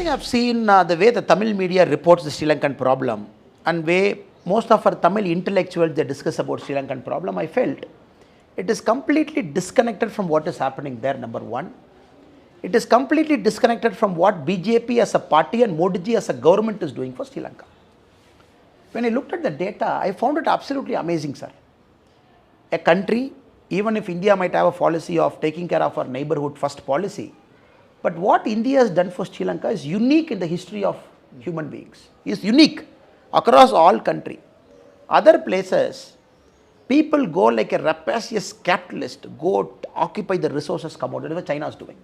thing I've seen the way the Tamil media reports the Sri Lankan problem and way most of our Tamil intellectuals they discuss about Sri Lankan problem, I felt it is completely disconnected from what is happening there, number one. It is completely disconnected from what BJP as a party and Modi ji as a government is doing for Sri Lanka. When I looked at the data, I found it absolutely amazing, sir. A country, even if India might have a policy of taking care of our neighborhood first policy, but what India has done for Sri Lanka is unique in the history of human beings. It's unique across all country. Other places, people go like a rapacious capitalist, go occupy the resources, come out. That's what China is doing.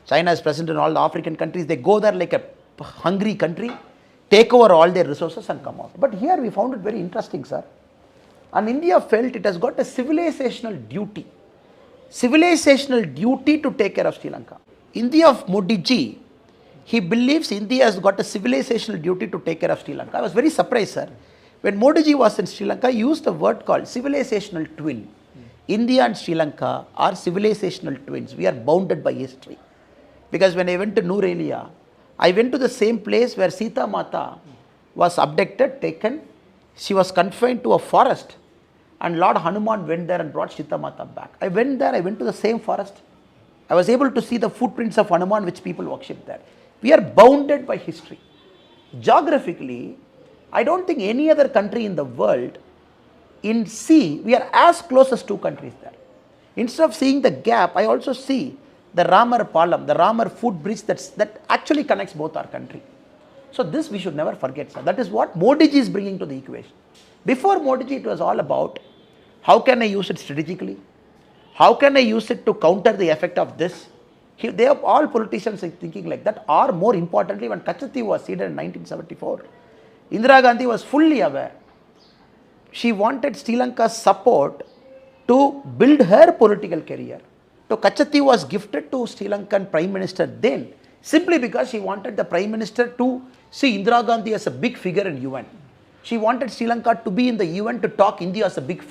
China is present in all the African countries. They go there like a hungry country, take over all their resources and come out. But here we found it very interesting, sir. And India felt it has got a civilizational duty to take care of Sri Lanka. India of Modi ji, he believes India has got a civilizational duty to take care of Sri Lanka. I was very surprised, sir. When Modi ji was in Sri Lanka, he used a word called civilizational twin. India and Sri Lanka are civilizational twins. We are bounded by history. Because when I went to Nurelia, I went to the same place where Sita Mata was abducted, taken. She was confined to a forest. And Lord Hanuman went there and brought Sita Mata back. I went there, I went to the same forest. I was able to see the footprints of Hanuman which people worship there. We are bounded by history. Geographically, I don't think any other country in the world, in sea, we are as close as two countries there. Instead of seeing the gap, I also see the Ramar Palam, the Ramar footbridge that actually connects both our country. So this we should never forget, sir. That is what Modi ji is bringing to the equation. Before Modi ji, it was all about how can I use it strategically? How can I use it to counter the effect of this? They have all politicians thinking like that, or more importantly, when Kachati was seated in 1974, Indira Gandhi was fully aware. She wanted Sri Lanka's support to build her political career. So Kachati was gifted to Sri Lankan Prime Minister then, simply because she wanted the Prime Minister to see Indira Gandhi as a big figure in UN. She wanted Sri Lanka to be in the UN to talk India as a big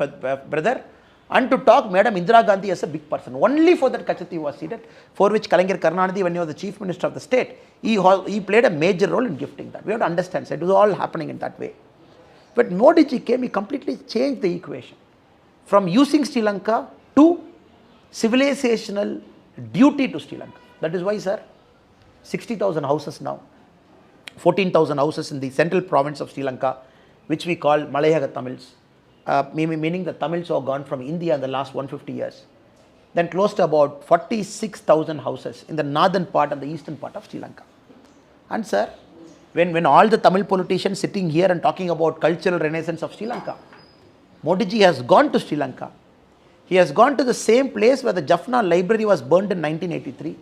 brother and to talk Madam Indira Gandhi as a big person. Only for that Kachati was seated, for which Kalaignar Karunanidhi, when he was the Chief Minister of the state, he played a major role in gifting that. We have to understand, so it was all happening in that way. But Modi ji came, he completely changed the equation from using Sri Lanka to civilizational duty to Sri Lanka. That is why, sir, 60,000 houses now, 14,000 houses in the central province of Sri Lanka, which we call Malayaga Tamils, meaning the Tamils who have gone from India in the last 150 years. Then close to about 46,000 houses in the northern part and the eastern part of Sri Lanka. And sir, when all the Tamil politicians sitting here and talking about cultural renaissance of Sri Lanka, Modi ji has gone to Sri Lanka. He has gone to the same place where the Jaffna library was burned in 1983.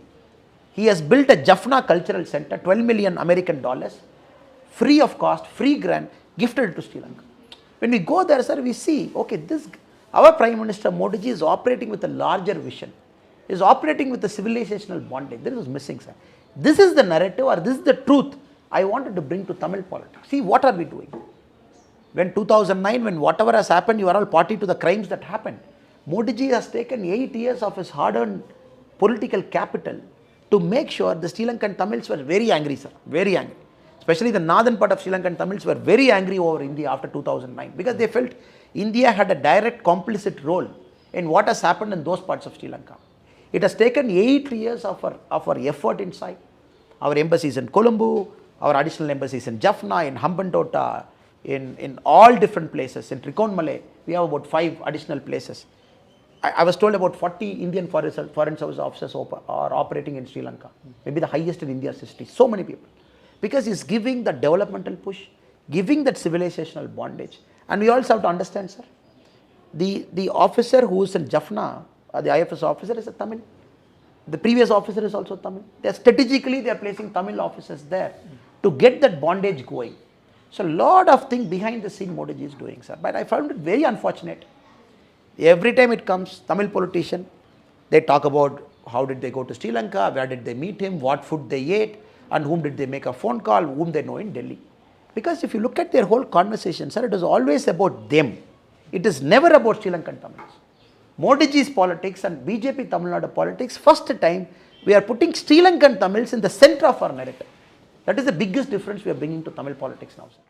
He has built a Jaffna cultural center, 12 million American dollars, free of cost, free grant, gifted to Sri Lanka. When we go there, sir, we see, okay, our Prime Minister Modi ji is operating with a larger vision, is operating with a civilizational bondage. This is missing, sir. This is the narrative, or this is the truth I wanted to bring to Tamil politics. See, what are we doing? When 2009, when whatever has happened, you are all party to the crimes that happened. Modi ji has taken 8 years of his hard-earned political capital to make sure the Sri Lankan Tamils were very angry, sir, very angry. Especially the northern part of Sri Lankan Tamils were very angry over India after 2009 because they felt India had a direct complicit role in what has happened in those parts of Sri Lanka. It has taken 8 years of our effort inside. Our embassies in Colombo, our additional embassies in Jaffna, in Hambantota, in all different places. In Trikonmale, we have about 5 additional places. I was told about 40 Indian foreign service officers are operating in Sri Lanka. Maybe the highest in India's history. So many people. Because he's giving the developmental push, giving that civilizational bondage. And we also have to understand, sir, the officer who is in Jaffna, the IFS officer is a Tamil. The previous officer is also Tamil. Strategically, they are placing Tamil officers there to get that bondage going. So, a lot of things behind the scene Modi ji is doing, sir. But I found it very unfortunate. Every time it comes, Tamil politician, they talk about how did they go to Sri Lanka, where did they meet him, what food they ate, and whom did they make a phone call, whom they know in Delhi. Because if you look at their whole conversation, sir, it is always about them. It is never about Sri Lankan Tamils. Modi ji's politics and BJP Tamil Nadu politics, first time we are putting Sri Lankan Tamils in the center of our narrative. That is the biggest difference we are bringing to Tamil politics now, sir.